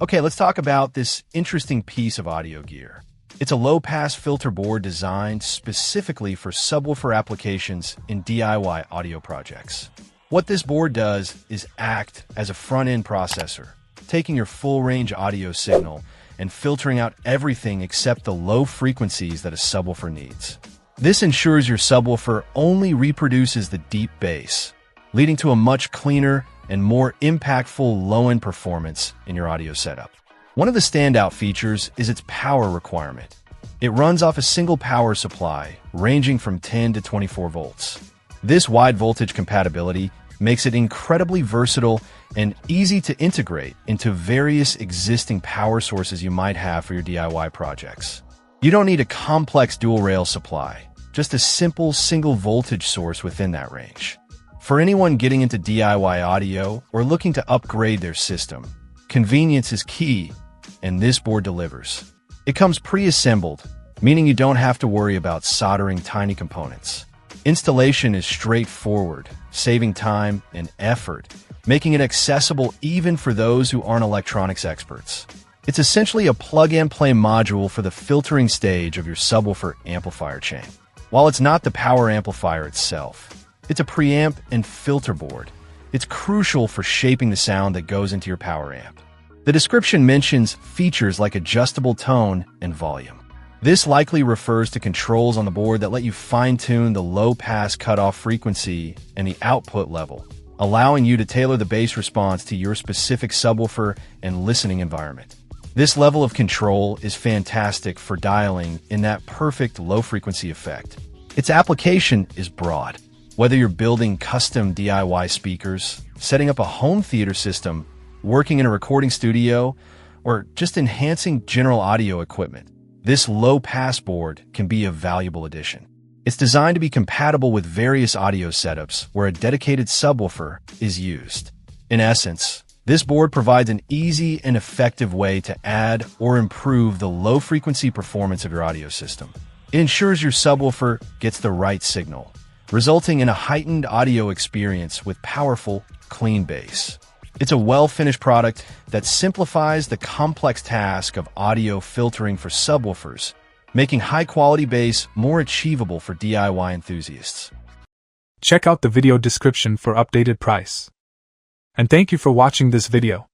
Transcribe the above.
Okay, let's talk about this interesting piece of audio gear. It's a low-pass filter board designed specifically for subwoofer applications in DIY audio projects. What this board does is act as a front-end processor, taking your full-range audio signal and filtering out everything except the low frequencies that a subwoofer needs. This ensures your subwoofer only reproduces the deep bass, leading to a much cleaner and more impactful low-end performance in your audio setup. One of the standout features is its power requirement. It runs off a single power supply, ranging from 10 to 24 volts. This wide voltage compatibility makes it incredibly versatile and easy to integrate into various existing power sources you might have for your DIY projects. You don't need a complex dual-rail supply, just a simple single voltage source within that range. For anyone getting into DIY audio or looking to upgrade their system, convenience is key, and this board delivers. It comes pre-assembled, meaning you don't have to worry about soldering tiny components. Installation is straightforward, saving time and effort, making it accessible even for those who aren't electronics experts. It's essentially a plug-and-play module for the filtering stage of your subwoofer amplifier chain. While it's not the power amplifier itself, it's a preamp and filter board. It's crucial for shaping the sound that goes into your power amp. The description mentions features like adjustable tone and volume. This likely refers to controls on the board that let you fine-tune the low-pass cutoff frequency and the output level, allowing you to tailor the bass response to your specific subwoofer and listening environment. This level of control is fantastic for dialing in that perfect low-frequency effect. Its application is broad. Whether you're building custom DIY speakers, setting up a home theater system, working in a recording studio, or just enhancing general audio equipment, this low-pass board can be a valuable addition. It's designed to be compatible with various audio setups where a dedicated subwoofer is used. In essence, this board provides an easy and effective way to add or improve the low-frequency performance of your audio system. It ensures your subwoofer gets the right signal, resulting in a heightened audio experience with powerful, clean bass. It's a well-finished product that simplifies the complex task of audio filtering for subwoofers, making high-quality bass more achievable for DIY enthusiasts. Check out the video description for updated price. And thank you for watching this video.